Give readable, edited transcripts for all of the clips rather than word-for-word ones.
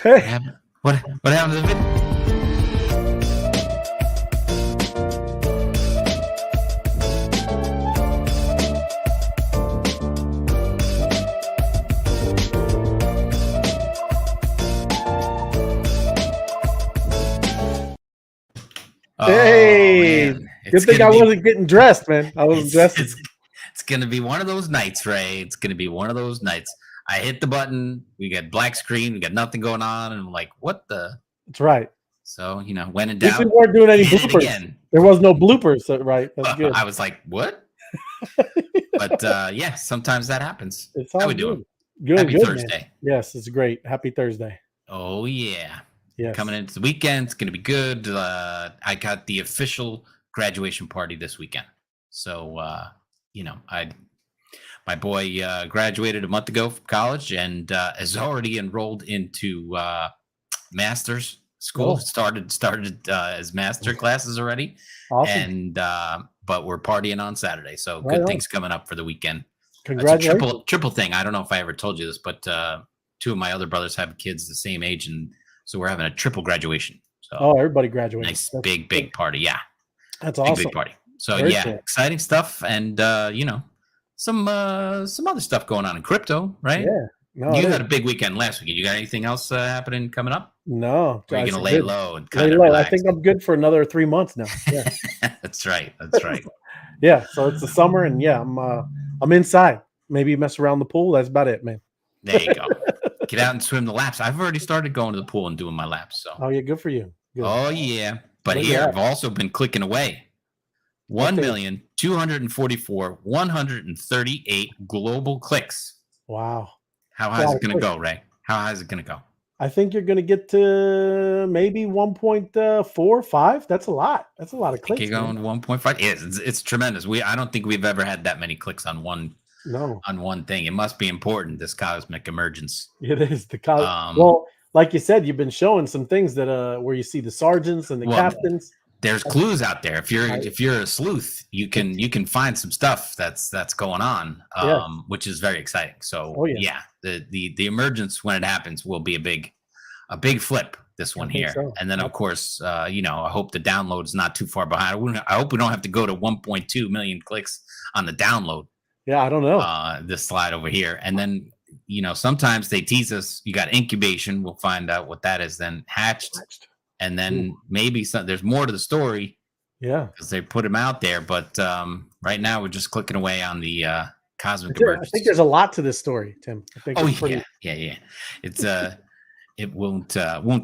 What Hey. happened? What happened to the video? Hey. Man. Good thing I wasn't getting dressed, man. I wasn't dressed. It's gonna be one of those nights, Ray. It's gonna be one of those nights. I hit the button. We got black screen. We got nothing going on, and I'm like, "What the?" That's right. So when in At least we doubt, weren't doing any hit it bloopers. again. There was no bloopers, so, right? That's good. I was like, "What?" But yeah, sometimes that happens. It's How all we good. doing? Good, Happy good, Thursday. man. Yes, it's great. Happy Thursday. Oh yeah. Yes. Coming into the weekend, it's gonna be good. I got the official graduation party this weekend. So my boy graduated a month ago from college and is already enrolled into master's school. Oh. Started his master classes already. Awesome. And but we're partying on Saturday. So Right good on. things coming up for the weekend. Congratulations. It's a triple thing. I don't know if I ever told you this, but two of my other brothers have kids the same age, and so we're having a triple graduation. So Oh, everybody graduated. nice big party. Yeah. That's awesome. Big party. So Very yeah, cool. exciting stuff, and some other stuff going on in crypto, right? Yeah. No, You had a big weekend last weekend. You got anything else happening coming up? No. Or are you guys, gonna I'm lay good. low and Lay kind of low. relax? I think I'm good for another 3 months now. Yeah. That's right. That's right. Yeah. So it's the summer, and yeah, I'm inside. Maybe mess around the pool. That's about it, man. There you go. Get out and swim the laps. I've already started going to the pool and doing my laps. So. Oh yeah, good for you. Good. Oh yeah. But Look at here that. I've also been clicking away. 1,244,138 global clicks. Wow. How high is it going to go, Ray? How high is it going to go? I think you're going to get to maybe 1.45. That's a lot. That's a lot of clicks. You're going 1.5. It's tremendous. I don't think we've ever had that many clicks on one thing. It must be important, this cosmic emergence. It is the well, like you said, you've been showing some things that where you see the sergeants and the captains. There's clues out there. If you're a sleuth, you can find some stuff that's going on, which is very exciting. So the emergence, when it happens, will be a big flip. This one here, so. And then of course, I hope the download is not too far behind. I hope we don't have to go to 1.2 million clicks on the download. Yeah, I don't know. This slide over here, and then sometimes they tease us. You got incubation. We'll find out what that is. Then hatched. And then maybe there's more to the story. Yeah. Because they put them out there. But right now we're just clicking away on the cosmic emergence. I think there's a lot to this story, Tim. I think yeah. It's it won't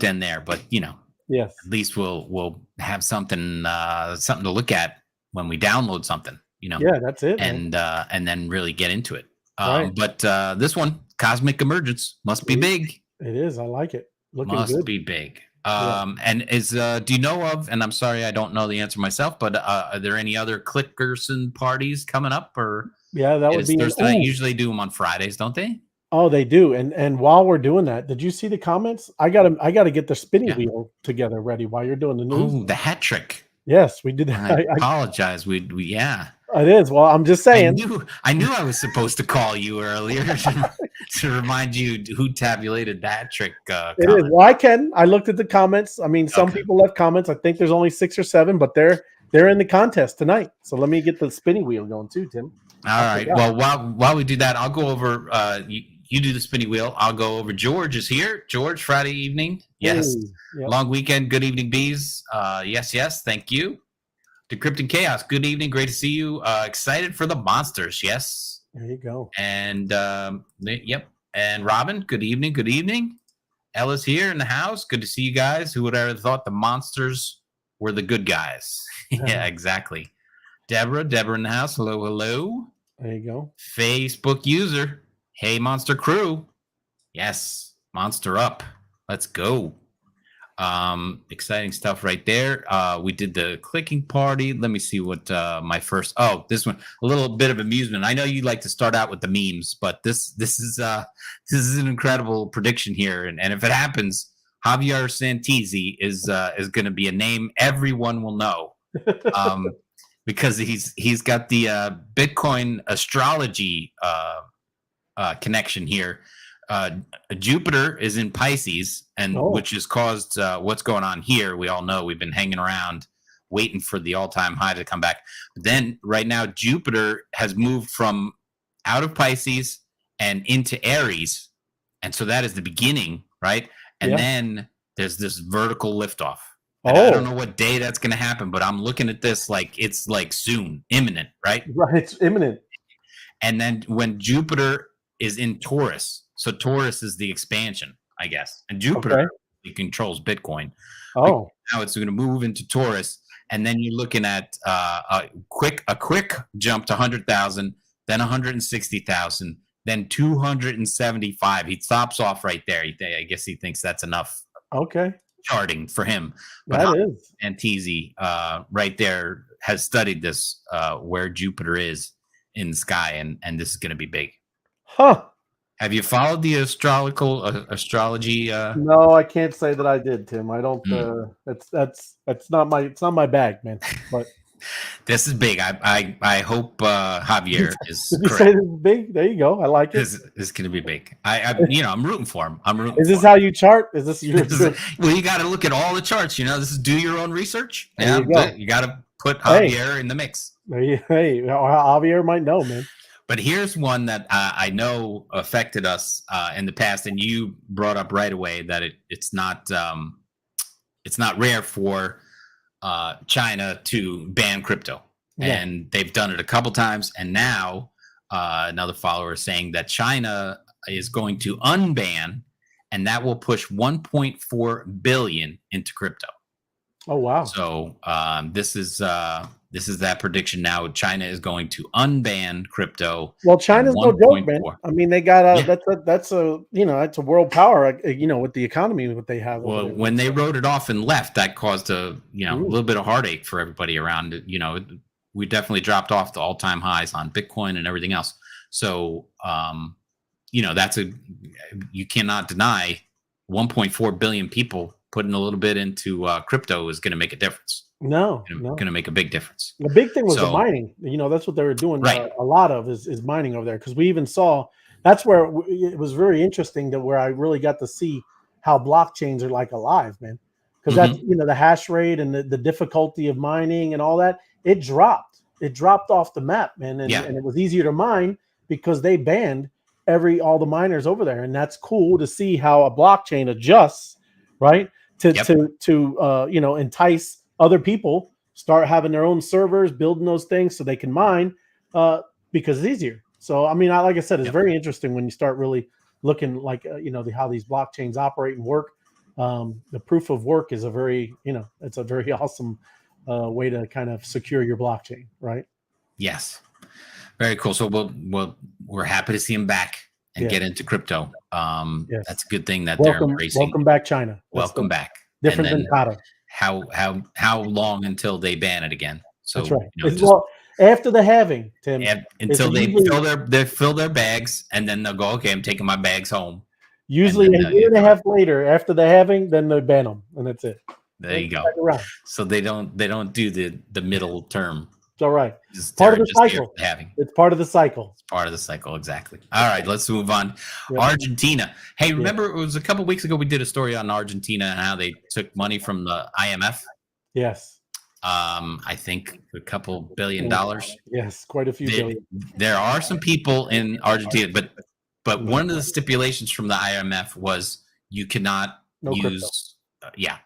end there, but yes. At least we'll have something to look at when we download something, Yeah, that's it. And then really get into it. Right. But this one, cosmic emergence, must be big. It is. I like it. Must be big. And is do you know of, and I'm sorry I don't know the answer myself, but are there any other clickers and parties coming up? Or that would be Thursday. They usually do them on Fridays, don't they? Oh, they do. And while we're doing that, did you see the comments? I gotta get the spinning wheel together ready while you're doing the news. Oh, the hat trick. Yes, we did that. I apologize. We It is. Well, I'm just saying. I knew I was supposed to call you earlier to remind you who tabulated that trick. It is. Well, I looked at the comments. I mean, some people left comments. I think there's only 6 or 7, but they're in the contest tonight. So let me get the spinning wheel going too, Tim. All right. Well, while we do that, I'll go over. You do the spinning wheel. I'll go over. George is here. George, Friday evening. Yes. Yep. Long weekend. Good evening, bees. Yes. Thank you. Decrypting Chaos, good evening. Great to see you. Excited for the monsters. Yes. There you go. And yep. And Robin, good evening. Good evening. Ella's here in the house. Good to see you guys. Who would have thought the monsters were the good guys? Yeah, exactly. Deborah in the house. Hello. There you go. Facebook user. Hey, Monster Crew. Yes. Monster up. Let's go. Exciting stuff right there. We did the clicking party. Let me see what my first. Oh, this one, a little bit of amusement. I know you like to start out with the memes, but this is an incredible prediction here, and if it happens, Javier Santisi is going to be a name everyone will know, because he's got the Bitcoin astrology connection here. Jupiter is in Pisces, and Oh. which has caused what's going on here. We all know we've been hanging around waiting for the all-time high to come back. But then right now, Jupiter has moved from out of Pisces and into Aries, and so that is the beginning, right? And Yeah. then there's this vertical liftoff. And I don't Oh, know what day that's going to happen, but I'm looking at this like it's like soon, imminent, right? right. It's imminent. And then when Jupiter is in Taurus, so Taurus is the expansion, I guess, and Jupiter Okay. controls Bitcoin. Oh, Now it's going to move into Taurus, and then you're looking at a quick jump to 100,000, then 160,000, then 275. He stops off right there. I guess he thinks that's enough okay. charting for him. But That is. Antezi right there has studied this where Jupiter is in the sky, and this is going to be big. Huh. Have you followed the astrology? No, I can't say that I did, Tim. I don't. That's not my bag, man. But This is big. I hope Javier is did you say correct. this is big? There you go. I like it. This is going to be big. I'm rooting for him. I'm rooting. Is this for him. how you chart? Is this your? Well, you got to look at all the charts. This is do your own research. There you go. You got to put Javier in the mix. Hey, Javier might know, man. But here's one that I know affected us in the past, and you brought up right away that it's not rare for China to ban crypto, and they've done it a couple times. And now another follower is saying that China is going to unban, and that will push 1.4 billion into crypto. Oh wow! So this is that prediction now. China is going to unban crypto. Well, China's no joke, man. I mean, they got that's a it's a world power. With the economy what they have. Well, when they wrote it off and left, that caused a little bit of heartache for everybody around it. We definitely dropped off the all-time highs on Bitcoin and everything else. So that's you cannot deny 1.4 billion people putting a little bit into crypto is going to make a difference. No, going to make a big difference. The big thing was the mining. That's what they were doing. Right. A lot of is mining over there, because we even saw that's where it was very interesting where I really got to see how blockchains are like alive, man. Because that's the hash rate and the difficulty of mining and all that. It dropped off the map, man, and it was easier to mine because they banned all the miners over there, and that's cool to see how a blockchain adjusts, right? To entice other people, start having their own servers, building those things so they can mine because it's easier. So, I mean, like I said, it's very interesting when you start really looking like, how these blockchains operate and work. The proof of work is a very awesome way to kind of secure your blockchain, right? Yes. Very cool. So we're happy to see him back and get into crypto. That's a good thing that they're embracing. Welcome back, China. Welcome back. Different than Kata. How long until they ban it again? So that's right. After the halving, Tim. Until they fill their bags, and then they'll go, okay, I'm taking my bags home. Usually a year and a half later, after the halving, then they ban them, and that's it. There you go. So they don't do the middle term. It's all right. It's part of the cycle. It's part of the cycle. It's part of the cycle, exactly. All right, let's move on. Yep. Argentina. Hey, remember it was a couple of weeks ago we did a story on Argentina and how they took money from the IMF? Yes. I think a couple $1 billion. Yes, quite a few billion. There are some people in Argentina, but one of the stipulations from the IMF was you cannot use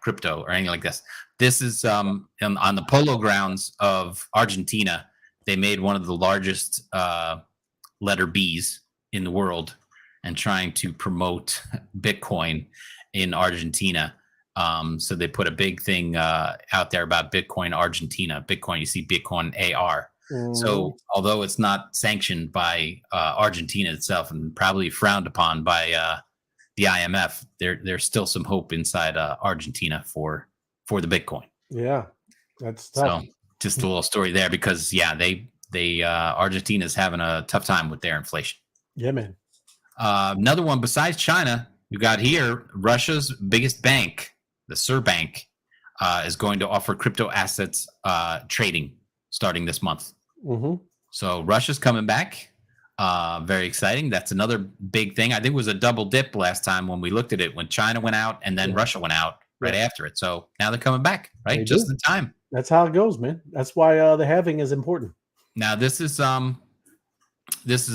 crypto or anything like this. This is on the polo grounds of Argentina. They made one of the largest letter Bs in the world and trying to promote Bitcoin in Argentina. So they put a big thing out there about Bitcoin Argentina. Bitcoin, you see Bitcoin AR. So although it's not sanctioned by Argentina itself and probably frowned upon by the IMF, there's still some hope inside Argentina for the Bitcoin. Yeah, that's tough. So just a little story there because they Argentina's having a tough time with their inflation. Yeah, man. Another one besides China, you got here Russia's biggest bank, the Sberbank, is going to offer crypto assets trading starting this month. Mm-hmm. So Russia's coming back. Very exciting. That's another big thing. I think it was a double dip last time when we looked at it, when China went out and then Yeah. Russia went out right Yeah. after it. So now they're coming back, They right? Just do. in time. That's how it goes, man. That's why the halving is important. Now this is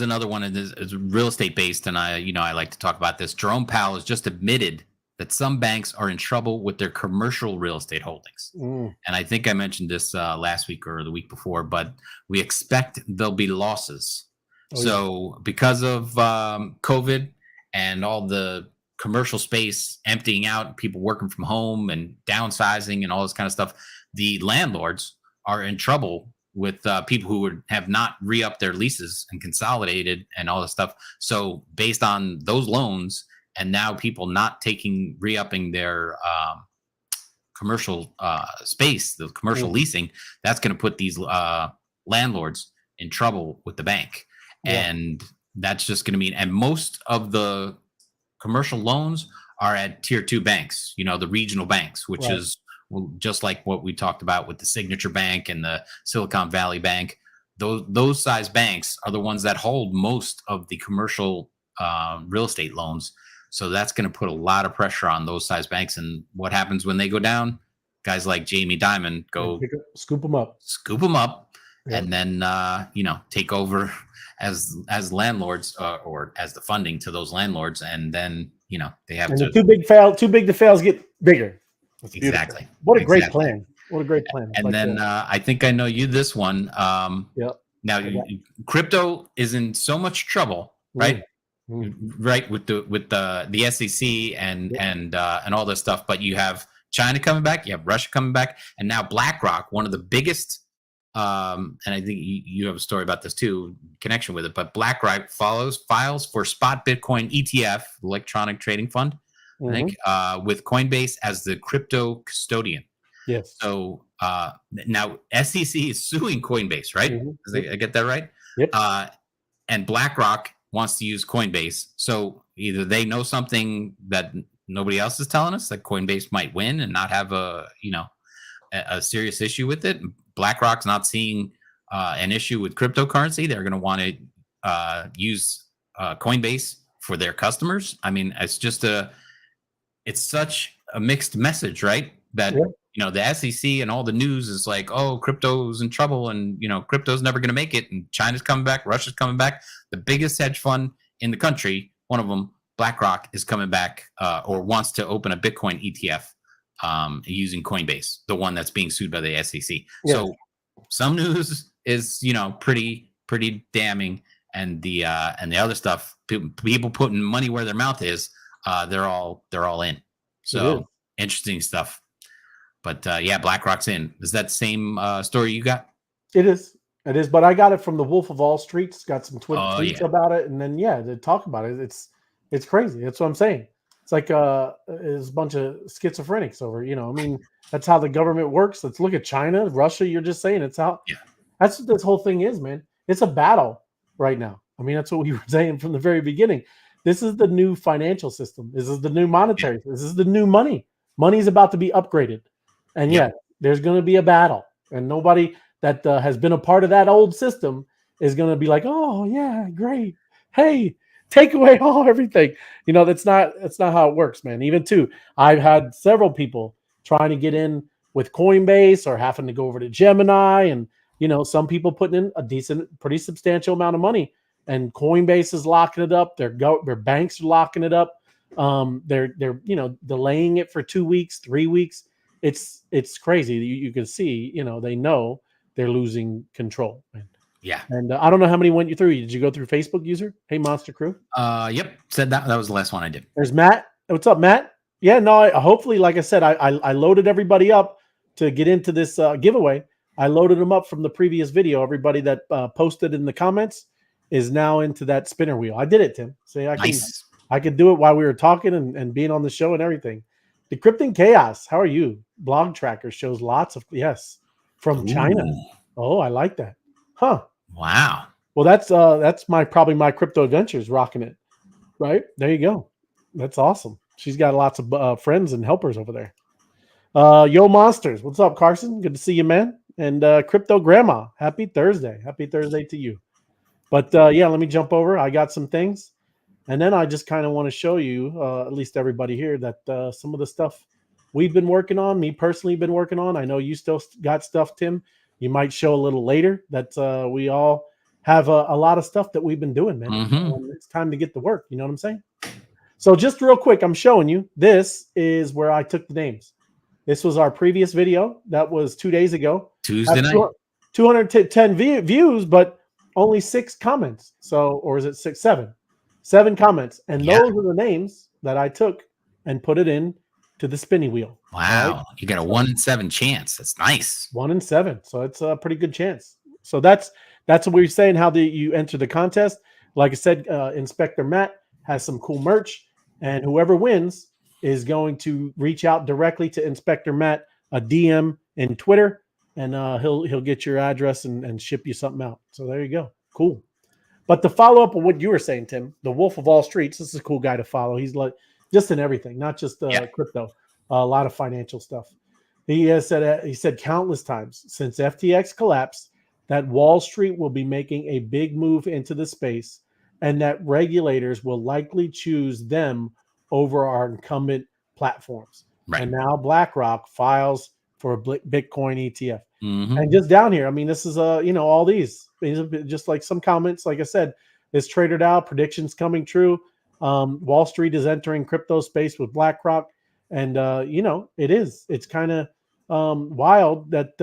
another one that is real estate based, and I like to talk about this. Jerome Powell has just admitted that some banks are in trouble with their commercial real estate holdings. Mm. And I think I mentioned this last week or the week before, but we expect there'll be losses. Oh, yeah. So because of COVID and all the commercial space emptying out, people working from home and downsizing and all this kind of stuff, the landlords are in trouble with people who have not re-upped their leases and consolidated and all this stuff. So based on those loans, and now people not re-upping their commercial space, the commercial leasing, that's going to put these landlords in trouble with the bank. Yeah. And that's just going to mean, and most of the commercial loans are at tier 2 banks, the regional banks, which is just like what we talked about with the Signature Bank and the Silicon Valley Bank. Those size banks are the ones that hold most of the commercial real estate loans. So that's going to put a lot of pressure on those size banks. And what happens when they go down? Guys like Jamie Dimon go scoop them up, and then take over as landlords or as the funding to those landlords, and then they have to. The too big to fails get bigger. Exactly. What a great plan! What a great plan! And then I think I know you this one. Now crypto is in so much trouble, right? Right, with the SEC and all this stuff, but you have China coming back, you have Russia coming back, and now BlackRock, one of the biggest, and I think you have a story about this too, connection with it, but BlackRock files for spot Bitcoin ETF, electronic trading fund, I think, with Coinbase as the crypto custodian. Yes. So now SEC is suing Coinbase, right? I get that right? Yep. And BlackRock wants to use Coinbase. So either they know something that nobody else is telling us, that Coinbase might win and not have a serious issue with it. BlackRock's not seeing an issue with cryptocurrency. They're going to want to use Coinbase for their customers. I mean, it's such a mixed message, right? That the SEC and all the news is like, oh, crypto's in trouble, and crypto's never going to make it, and China's coming back, Russia's coming back. The biggest hedge fund in the country, one of them, BlackRock, is coming back or wants to open a Bitcoin ETF using Coinbase, the one that's being sued by the SEC. So some news is pretty damning, and the other stuff, people putting money where their mouth is, they're all in. So interesting stuff. But BlackRock's in. Is that the same story you got? It is. But I got it from the Wolf of Wall Street. It's got some tweets about it, and then they talk about it. It's crazy. That's what I'm saying. It's like it's a bunch of schizophrenics over. I mean, that's how the government works. Let's look at China, Russia. You're just saying it's how. Yeah. That's what this whole thing is, man. It's a battle right now. I mean, that's what we were saying from the very beginning. This is the new financial system. This is the new monetary. This is the new money. Money is about to be upgraded. And there's going to be a battle, and nobody that has been a part of that old system is going to be like, oh yeah, great. Hey, take away everything. That's not how it works, man. Even I've had several people trying to get in with Coinbase or having to go over to Gemini, and some people putting in a decent, pretty substantial amount of money, and Coinbase is locking it up. Their banks are locking it up. They're delaying it for 2 weeks, 3 weeks. It's crazy. You can see, they know they're losing control. Yeah. And I don't know how many went you through. Did you go through Facebook user? Hey, Monster Crew. Yep. Said that was the last one I did. There's Matt. What's up, Matt? Yeah, no, hopefully, like I said, I loaded everybody up to get into this giveaway. I loaded them up from the previous video. Everybody that posted in the comments is now into that spinner wheel. I did it, Tim. See, I could do it while we were talking and being on the show and everything. Decrypting Chaos, how are you? Blog Tracker shows lots of from China. Oh, I like that. Huh. Wow. Well, that's probably my crypto adventures rocking it. Right? There you go. That's awesome. She's got lots of friends and helpers over there. Yo Monsters, what's up, Carson? Good to see you, man. And Crypto Grandma, happy Thursday. Happy Thursday to you. But yeah, let me jump over. I got some things. And then I just kind of want to show you, at least everybody here, that some of the stuff we've been working on, me personally been working on. I know you still got stuff, Tim. You might show a little later that we all have a lot of stuff that we've been doing, man. It's time to get to work. You know what I'm saying? So just real quick, I'm showing you. This is where I took the names. This was our previous video. That was 2 days ago. Tuesday night. 210 views, but only 6 comments. So, or is it 6, 7? 7 comments. And those are the names that I took and put it in to the spinning wheel. Wow. Right? You got a 1 in 7 chance. That's nice. 1 in 7. So it's a pretty good chance. So that's what we're saying, how you enter the contest. Like I said, Inspector Matt has some cool merch, and whoever wins is going to reach out directly to Inspector Matt, a DM in Twitter, and he'll get your address and ship you something out. So there you go. Cool. But to follow up on what you were saying, Tim, the Wolf of All Streets, this is a cool guy to follow. He's like just in everything, not just crypto, a lot of financial stuff. He has said countless times since FTX collapsed that Wall Street will be making a big move into the space, and that regulators will likely choose them over our incumbent platforms. Right. And now BlackRock files for a Bitcoin ETF. Mm-hmm. And just down here, I mean, this is all these just like some comments. Like I said, it's traded out, predictions coming true. Wall Street is entering crypto space with BlackRock, and it's kind of wild that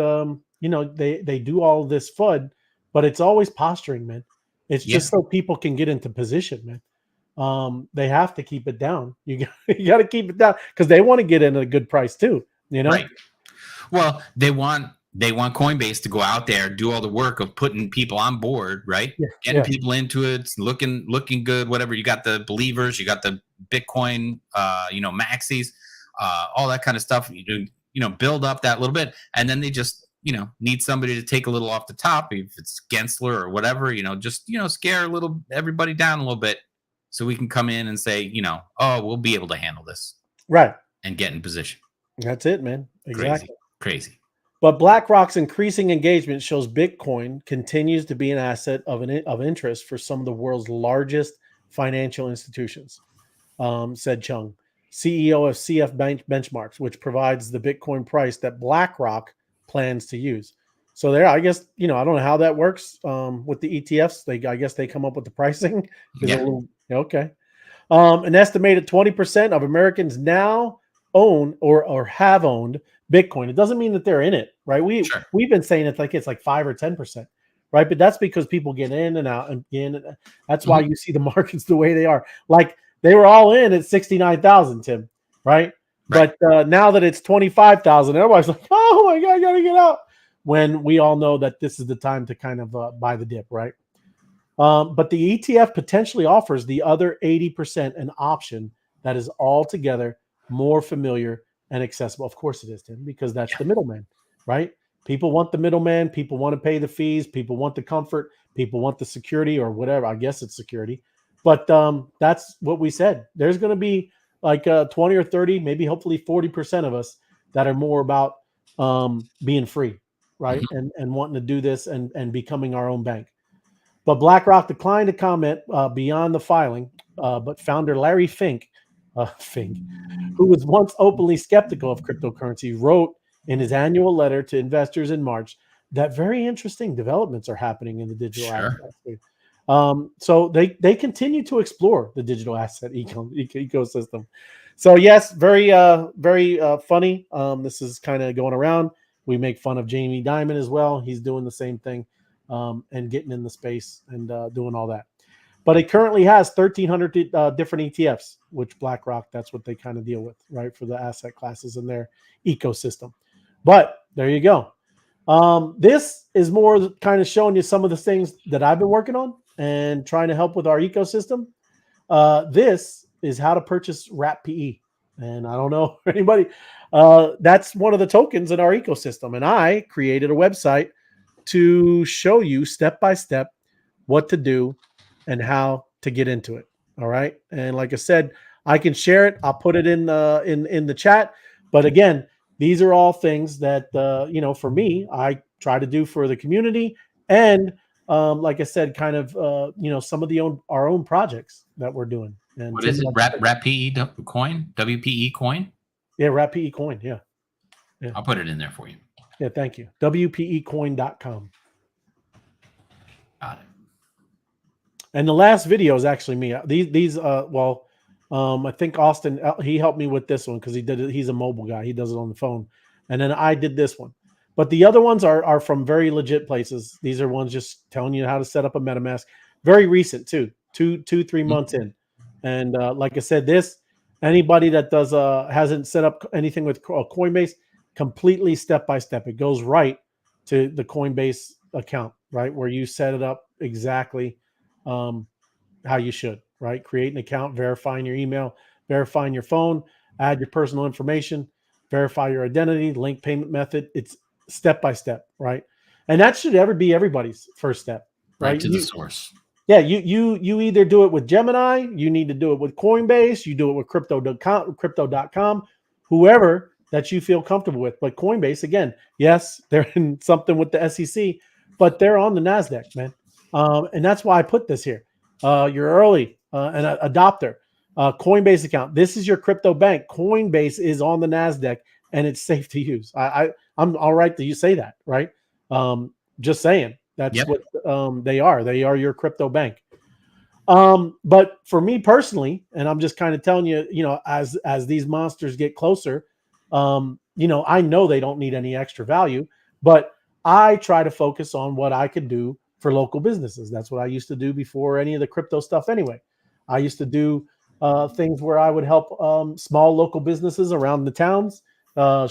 they do all this FUD, but it's always posturing, man. It's just so people can get into position, man. They have to keep it down. You got to keep it down because they want to get in at a good price too. Right. Well, they want Coinbase to go out there, do all the work of putting people on board, right? Getting people into it, looking good, whatever. You got the believers, you got the Bitcoin, maxis, all that kind of stuff. You do, build up that little bit, and then they just, need somebody to take a little off the top, if it's Gensler or whatever, just scare everybody down a little bit, so we can come in and say, we'll be able to handle this, right, and get in position. That's it, man. Exactly. Crazy. But BlackRock's increasing engagement shows Bitcoin continues to be an asset of interest for some of the world's largest financial institutions, said Chung, CEO of CF Benchmarks, which provides the Bitcoin price that BlackRock plans to use. So there, I guess, I don't know how that works with the ETFs. I guess they come up with the pricing. Okay. An estimated 20% of Americans now own or have owned Bitcoin. It doesn't mean that they're in it, right? We've been saying it's like 5 or 10%, right? But that's because people get in and out and in. That's why you see the markets the way they are. Like they were all in at 69,000, Tim, right? But now that it's 25,000, everybody's like, "Oh my God, I gotta get out." When we all know that this is the time to kind of buy the dip, right? But the ETF potentially offers the other 80% an option that is altogether more familiar and accessible. Of course it is, Tim, because that's the middleman, right? People want the middleman. People want to pay the fees. People want the comfort. People want the security or whatever. I guess it's security. But that's what we said. There's going to be like 20 or 30, maybe hopefully 40% of us that are more about being free, right? Mm-hmm. And wanting to do this and becoming our own bank. But BlackRock declined to comment beyond the filing. But founder Larry Fink, who was once openly skeptical of cryptocurrency, wrote in his annual letter to investors in March that very interesting developments are happening in the digital asset space. So they continue to explore the digital asset ecosystem. So yes, very funny. This is kind of going around. We make fun of Jamie Dimon as well. He's doing the same thing and getting in the space and doing all that. But it currently has 1,300 different ETFs, which BlackRock, that's what they kind of deal with, right, for the asset classes in their ecosystem. But there you go. This is more kind of showing you some of the things that I've been working on and trying to help with our ecosystem. This is how to purchase Wrap PE. And I don't know anybody. That's one of the tokens in our ecosystem. And I created a website to show you step by step what to do and how to get into it. All right. And like I said, I can share it. I'll put it in the chat. But again, these are all things that, for me, I try to do for the community and like I said, kind of some of our own projects that we're doing. And what is it? Wrap PE coin? WPE coin? Yeah, Wrap PE coin. Yeah. I'll put it in there for you. Yeah, thank you. WPEcoin.com. Got it. And the last video is actually me. These I think Austin, he helped me with this one because he's a mobile guy. He does it on the phone. And then I did this one. But the other ones are from very legit places. These are ones just telling you how to set up a MetaMask. Very recent too, 3 months in. And like I said, anybody that hasn't set up anything with Coinbase, completely step by step. It goes right to the Coinbase account, right, where you set it up exactly how you should, right? Create an account, verifying your email, verifying your phone, add your personal information, verify your identity, link payment method. It's step by step, right? And that should ever be everybody's first step, right? To the source. Yeah, you either do it with Gemini, you need to do it with Coinbase, you do it with crypto.com, whoever that you feel comfortable with. But Coinbase, again, yes, they're in something with the SEC, but they're on the NASDAQ, man. And that's why I put this here. You're early, an adopter. Coinbase account. This is your crypto bank. Coinbase is on the NASDAQ and it's safe to use. I'm all right that you say that, right? Just saying. That's what they are. They are your crypto bank. But for me personally, and I'm just kind of telling you, as these monsters get closer, I know they don't need any extra value, but I try to focus on what I could do for local businesses. That's what I used to do before any of the crypto stuff anyway. I used to do things where I would help small local businesses around the towns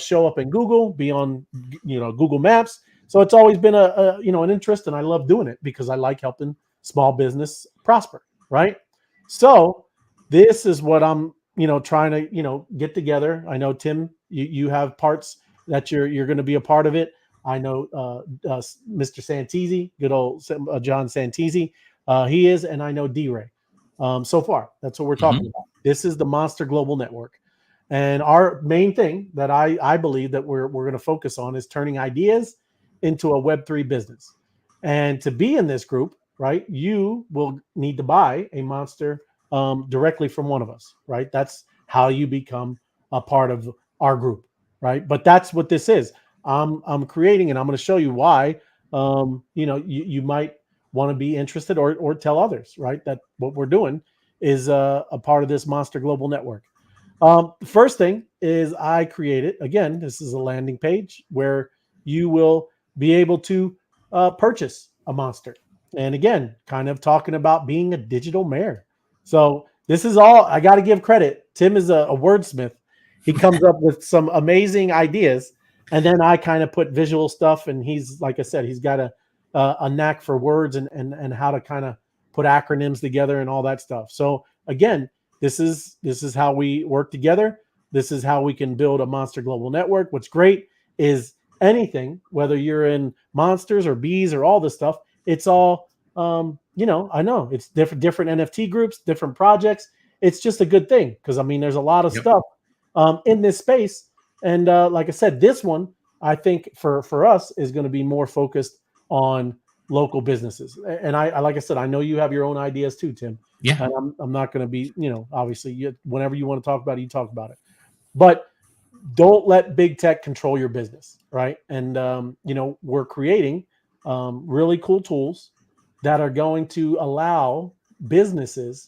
show up in Google, be on Google Maps. So it's always been an interest, and I love doing it because I like helping small business prosper, right? So this is what I'm trying to get together. I know, Tim, you have parts that you're going to be a part of it. I know Mr. Santisi, good old John Santisi, he is, and I know D-Ray. So far, that's what we're talking about. This is the Monster Global Network. And our main thing that I believe that we're going to focus on is turning ideas into a Web3 business. And to be in this group, right, you will need to buy a Monster directly from one of us, right? That's how you become a part of our group, right? But that's what this is. I'm creating, and I'm going to show you why. You might want to be interested or tell others, right, that what we're doing is a part of this Monster Global Network. The first thing is I created, again, this is a landing page where you will be able to purchase a Monster. And again, kind of talking about being a digital mayor. So this is all, I got to give credit. Tim is a wordsmith. He comes up with some amazing ideas. And then I kind of put visual stuff, and he's, like I said, he's got a knack for words and how to kind of put acronyms together and all that stuff. So again, this is how we work together. This is how we can build a Monster Global Network. What's great is anything, whether you're in monsters or bees or all this stuff, it's all, I know it's different NFT groups, different projects. It's just a good thing because, I mean, there's a lot of stuff in this space. And like I said, this one, I think for us is going to be more focused on local businesses. And I like I said, I know you have your own ideas too, Tim. Yeah. And I'm not going to be, obviously, whenever you want to talk about it, you talk about it. But don't let big tech control your business, right? And, we're creating really cool tools that are going to allow businesses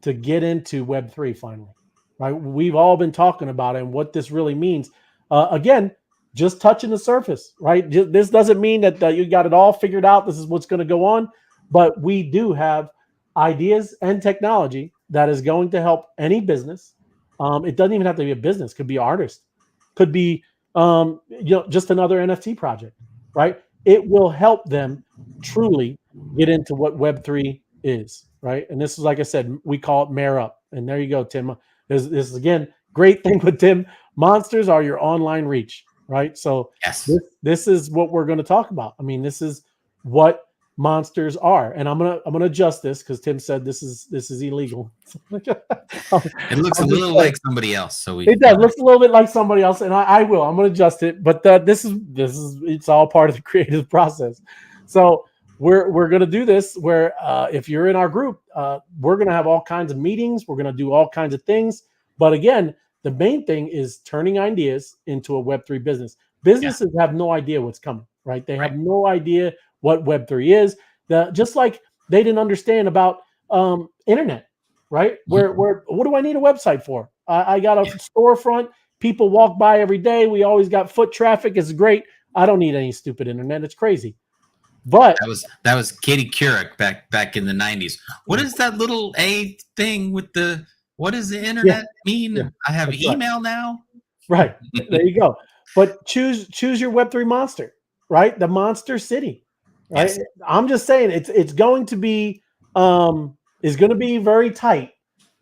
to get into Web3 finally, right? We've all been talking about it and what this really means. Again, just touching the surface, right? This doesn't mean that you got it all figured out. This is what's going to go on. But we do have ideas and technology that is going to help any business. It doesn't even have to be a business. It could be an artist. Could be just another NFT project, right? It will help them truly get into what Web3 is, right? And this is, like I said, we call it Mayor Up. And there you go, Tim. This is, again, great thing with Tim. Monsters are your online reach, right? So this is what we're going to talk about. I mean, this is what monsters are, and I'm gonna adjust this because Tim said this is illegal. It looks a little like somebody else, so it does looks a little bit like somebody else, and I'm gonna adjust it. But this is it's all part of the creative process. So we're going to do this where if you're in our group, we're going to have all kinds of meetings. We're going to do all kinds of things. But again, the main thing is turning ideas into a Web3 business. Businesses have no idea what's coming, right? They have no idea what Web3 is. Just like they didn't understand about internet, right? Where what do I need a website for? I got a storefront. People walk by every day. We always got foot traffic. It's great. I don't need any stupid internet. It's crazy. But that was Katie Couric back in the 90s. What is that little A thing with the what does the internet mean? Yeah, I have email now. Right. There you go. But choose your Web3 monster, right? The monster city. Right. Yes. I'm just saying it's going to be is going to be very tight,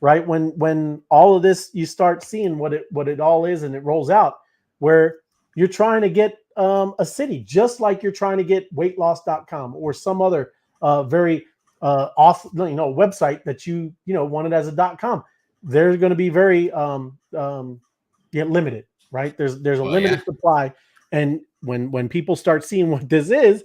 right? When all of this you start seeing what it all is and it rolls out, where you're trying to get a city, just like you're trying to get weightloss.com or some other very website that you wanted as a .com. They're going to be very limited, right? There's a limited supply, and when people start seeing what this is,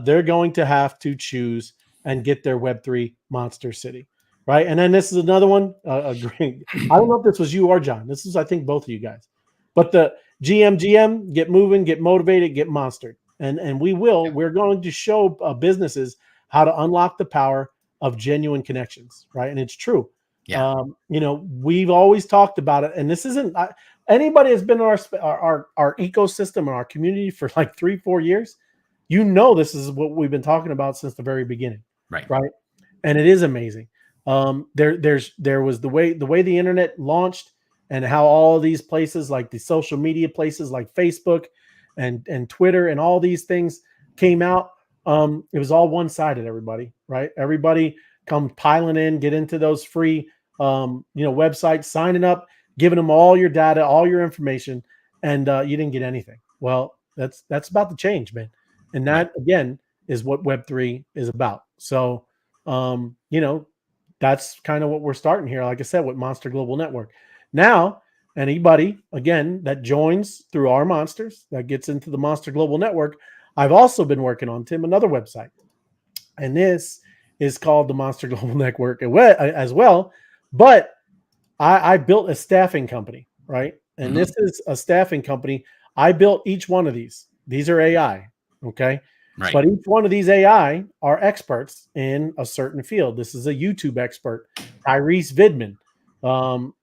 they're going to have to choose and get their Web3 monster city, right? And then this is another one. I don't know if this was you or John. This is, I think, both of you guys, but the GM, get moving, get motivated, get monstered. And we're going to show businesses how to unlock the power of genuine connections, right? And it's true. Yeah. We've always talked about it, and this isn't anybody that's been in our ecosystem or our community for like 3-4 years. This is what we've been talking about since the very beginning, right? And it is amazing. There was the way the internet launched, and how all these places, like the social media places like Facebook and Twitter and all these things came out. It was all one-sided, everybody, right? Everybody come piling in, get into those free websites, signing up, giving them all your data, all your information, and you didn't get anything. Well, that's about to change, man. And that again is what Web3 is about. So that's kind of what we're starting here, like I said, with Monster Global Network. Now, anybody, again, that joins through our monsters, that gets into the Monster Global Network, I've also been working on, Tim, another website. And this is called the Monster Global Network as well. But I built a staffing company, right? And this is a staffing company. I built each one of these. These are AI, okay? Right. But each one of these AI are experts in a certain field. This is a YouTube expert, Tyrese Vidman.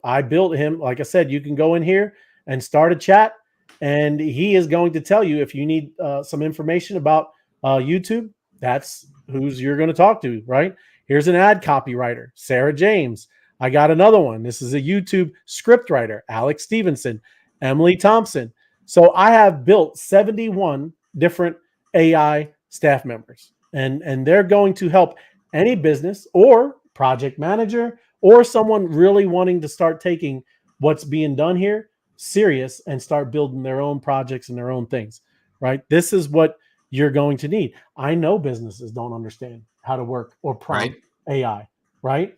I built him. Like I said, you can go in here and start a chat, and he is going to tell you if you need some information about YouTube. That's who's you're going to talk to, right? Here's an ad copywriter, Sarah James. I got another one. This is a YouTube script writer, Alex Stevenson, Emily Thompson. So I have built 71 different AI staff members, and they're going to help any business or project manager or someone really wanting to start taking what's being done here serious and start building their own projects and their own things, right? This is what you're going to need. I know businesses don't understand how to work or prompt AI, right?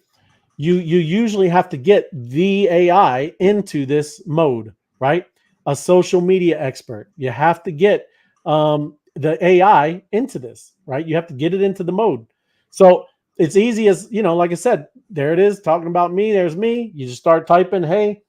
You usually have to get the AI into this mode, right? A social media expert. You have to get the AI into this, right? You have to get it into the mode. So it's easy as, like I said, there it is talking about me. There's me. You just start typing, hey,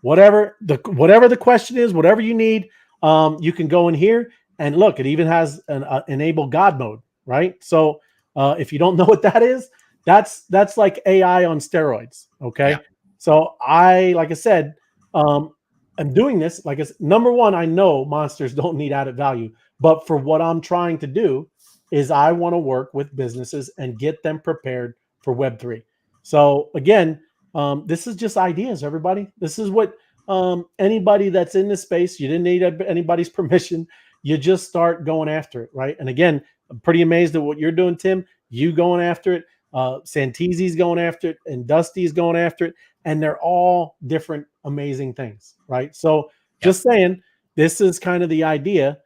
whatever the question is, whatever you need, you can go in here and look, it even has an enable God mode, right? So if you don't know what that is, that's like AI on steroids. Okay. Yeah. So like I said, I'm doing this. Like I said, number one, I know monsters don't need added value, but for what I'm trying to do is I want to work with businesses and get them prepared for Web3. So again, this is just ideas, everybody. This is what anybody that's in this space, you didn't need anybody's permission. You just start going after it, right? And again, I'm pretty amazed at what you're doing, Tim. You going after it. Santizi's going after it, and Dusty's going after it, and they're all different amazing things, right? So just saying, this is kind of the idea.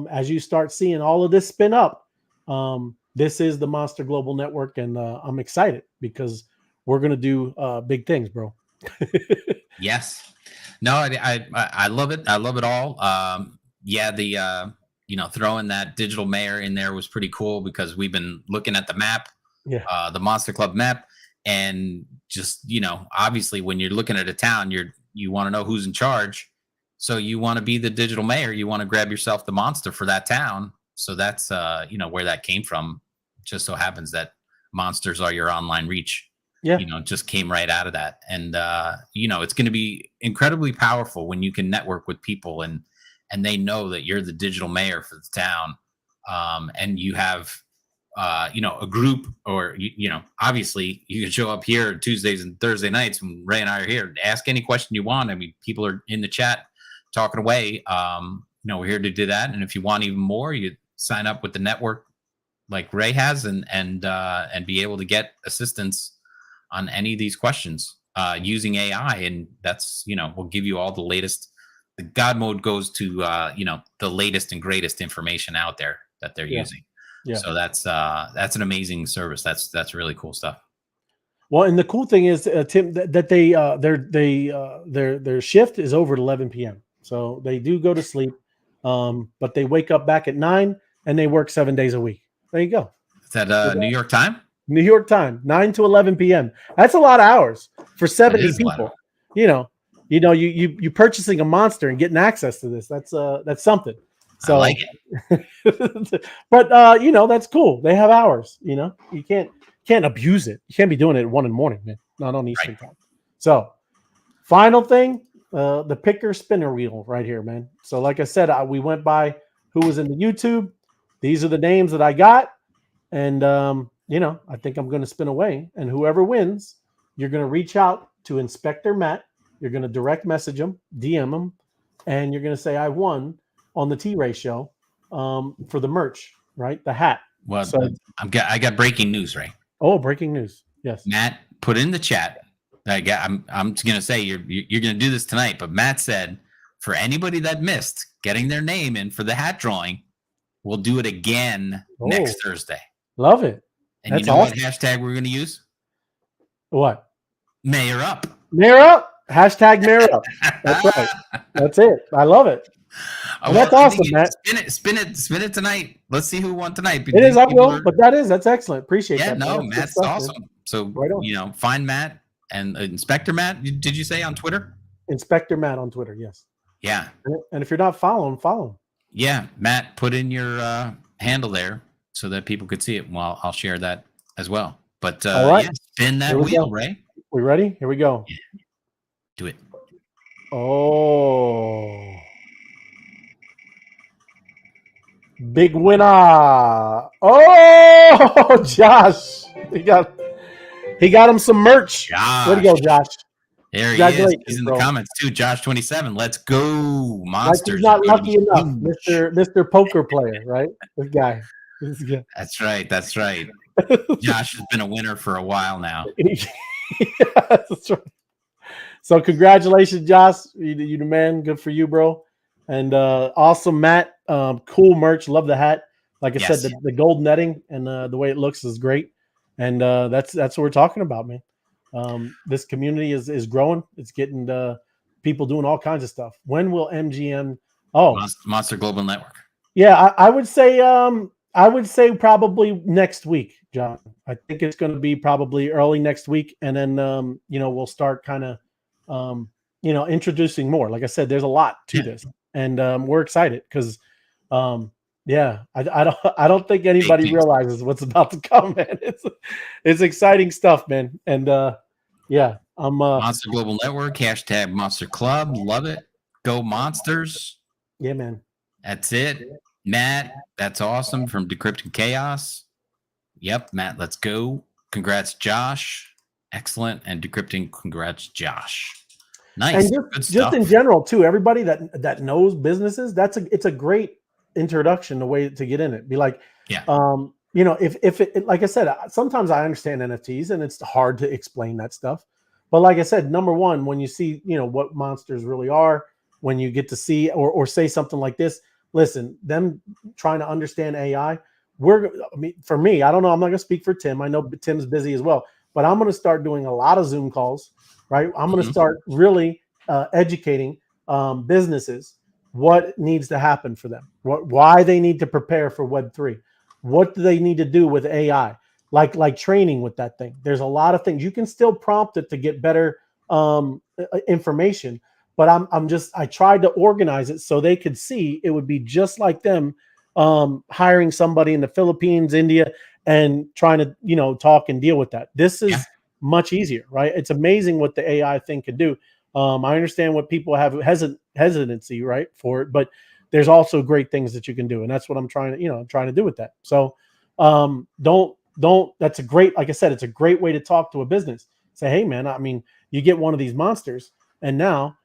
As you start seeing all of this spin up, this is the Monster Global Network, and I'm excited because we're going to do big things, bro. Yes. No, I love it. I love it all. throwing that digital mayor in there was pretty cool because we've been looking at the map, Yeah. the Monster Club map, and just obviously when you're looking at a town, you want to know who's in charge, so you want to be the digital mayor. You want to grab yourself the monster for that town. So that's where that came from. Just so happens that monsters are your online reach. Yeah. Just came right out of that, and it's going to be incredibly powerful when you can network with people and they know that you're the digital mayor for the town, and you have a group, or obviously you can show up here Tuesdays and Thursday nights when Ray and I are here. Ask any question you want. I mean, people are in the chat talking away. We're here to do that, and if you want even more, you sign up with the network like Ray has, and be able to get assistance on any of these questions using AI, and that's we'll give you all the latest. The God mode goes to the latest and greatest information out there that they're using. Yeah. So that's an amazing service. That's really cool stuff. Well, and the cool thing is, Tim, that they their shift is over at 11 p.m. So they do go to sleep, but they wake up back at 9 and they work 7 days a week. There you go. Is that New York time? New York time, 9 to 11 p.m. That's a lot of hours for 70 people. You purchasing a monster and getting access to this. That's something. So, I like it. But that's cool. They have hours. You can't abuse it. You can't be doing it at 1 a.m, man. Not on Eastern time. So, final thing, the picker spinner wheel right here, man. So, like I said, we went by who was in the YouTube. These are the names that I got, and I think I'm going to spin away, and whoever wins, you're going to reach out to Inspector Matt. You're going to direct message him, DM him, and you're going to say, I won on the T-Ray show for the merch, right? The hat. Well, so, I got breaking news, Ray. Oh, breaking news. Yes. Matt put in the chat. I'm going to say you're going to do this tonight, but Matt said for anybody that missed getting their name in for the hat drawing, we'll do it again next Thursday. Love it. And that's awesome. What hashtag we're going to use? What? Mayor up. Mayor up. Hashtag mayor up. That's right. That's it. I love it. That's awesome, Matt. Spin it tonight. Let's see who won tonight. It is. I will. But that's excellent. Appreciate that. Yeah, no, Matt's awesome. Man. So find Matt and Inspector Matt. Did you say on Twitter? Inspector Matt on Twitter. Yes. Yeah. And if you're not following, follow him. Yeah, Matt, put in your handle there so that people could see it. Well, I'll share that as well. But all right, spin that wheel, Ray. We ready? Here we go. Yeah. Do it. Oh, big winner! Oh, Josh, he got him some merch. Josh. Way to go, Josh! There he is. He's in the comments too. Josh27. Let's go, monsters. Like he's not lucky enough, Mr. Poker Player, right? This guy. That's right. That's right. Josh has been a winner for a while now. Yeah, that's right. So congratulations, Josh. You the man. Good for you, bro. And awesome, Matt. Cool merch. Love the hat. Like I said, the gold netting and the way it looks is great. And that's what we're talking about, man. This community is growing. It's getting people doing all kinds of stuff. When will MGM? Oh, Monster Global Network. Yeah, I would say probably next week, John. I think it's going to be probably early next week, and then we'll start kind of introducing more. Like I said, there's a lot to this, and we're excited because I don't think anybody realizes what's about to come, man. It's exciting stuff, man. And I'm Monster Global Network, hashtag Monster Club. Love it. Go Monsters. Yeah, man. That's it. Matt, that's awesome from Decrypting Chaos. Yep, Matt, let's go. Congrats, Josh. Excellent. And Decrypting, congrats, Josh. Nice. And just in general, too, everybody that knows businesses, it's a great introduction, the way to get in it. Be like, if it, like I said, sometimes I understand NFTs and it's hard to explain that stuff. But like I said, number one, when you see, what monsters really are, when you get to see or say something like this, listen, them trying to understand AI, for me, I don't know, I'm not going to speak for Tim. I know Tim's busy as well, but I'm going to start doing a lot of Zoom calls, right? I'm going to start really educating businesses what needs to happen for them, why they need to prepare for Web3, what do they need to do with AI, like training with that thing. There's a lot of things you can still prompt it to get better information, but I tried to organize it so they could see it would be just like them hiring somebody in the Philippines, India, and trying to, you know, talk and deal with that. This is much easier, right? It's amazing what the AI thing could do. I understand what people have hesitancy, right, for it, but there's also great things that you can do, and that's what I'm trying to do with that. So don't. That's a great, like I said, it's a great way to talk to a business. Say, hey, man, I mean, you get one of these monsters, and now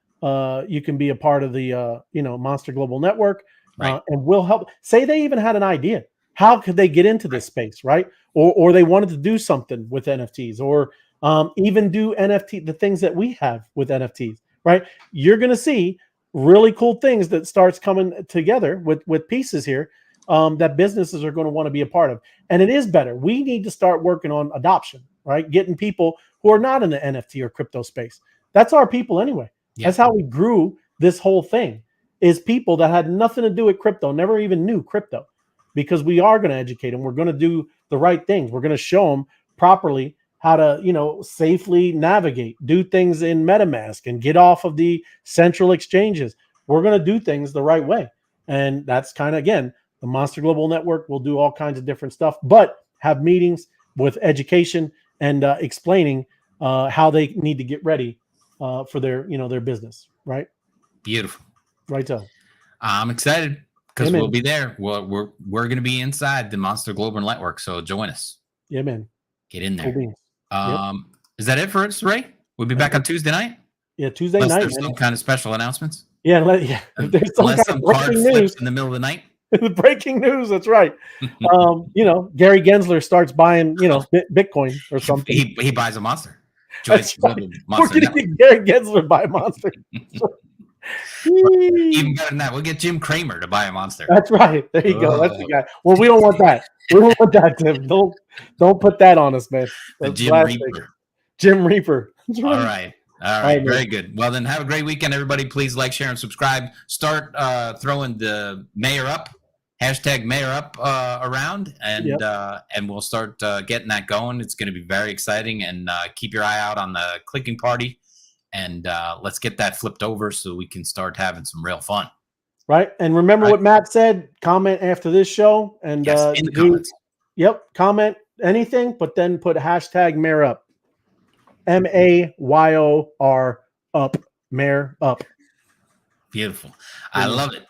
you can be a part of the Monster Global Network, Right. and we'll help. Say they even had an idea. How could they get into this space, right? Or they wanted to do something with NFTs, or even do NFT, the things that we have with NFTs, right? You're going to see really cool things that starts coming together with pieces here that businesses are going to want to be a part of. And it is better. We need to start working on adoption, right? Getting people who are not in the NFT or crypto space. That's our people anyway. Yeah. That's how we grew this whole thing, is people that had nothing to do with crypto, never even knew crypto, because we are going to educate them. We're going to do the right things. We're going to show them properly how to, safely navigate, do things in MetaMask and get off of the central exchanges. We're going to do things the right way. And that's kind of, again, the Monster Global Network will do all kinds of different stuff, but have meetings with education and explaining how they need to get ready for their business. Right. Beautiful. Right. So I'm excited because we'll be there. We're going to be inside the Monster Global Network. So join us. Yeah, man. Get in there. Yep. Is that it for us, Ray? We'll be back on Tuesday night. Yeah, Tuesday night. There's some kind of special announcements. Yeah, if there's some kind of breaking news in the middle of the night. The breaking news. That's right. Gary Gensler starts buying, Bitcoin or something. He buys a monster. That's right. We're going to get Gary Gensler buy a monster. Even better than that, we'll get Jim Cramer to buy a monster. That's right. There you go. That's the guy. Well, we don't want that. We don't want that, Tim. Don't put that on us, man. The Jim Reaper. Jim Reaper. All right. Very good. Well, then have a great weekend, everybody. Please like, share, and subscribe. Start throwing the mayor up, hashtag mayor up around, and we'll start getting that going. It's going to be very exciting, and keep your eye out on the clicking party. And let's get that flipped over so we can start having some real fun. Right. And remember what Matt said, comment after this show. And in the comments. Yep. Comment anything, but then put hashtag mayor up. MAYOR up. Mayor up. Beautiful. I love it.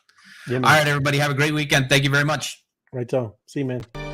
Yeah, all right, everybody. Have a great weekend. Thank you very much. Right. So see you, man.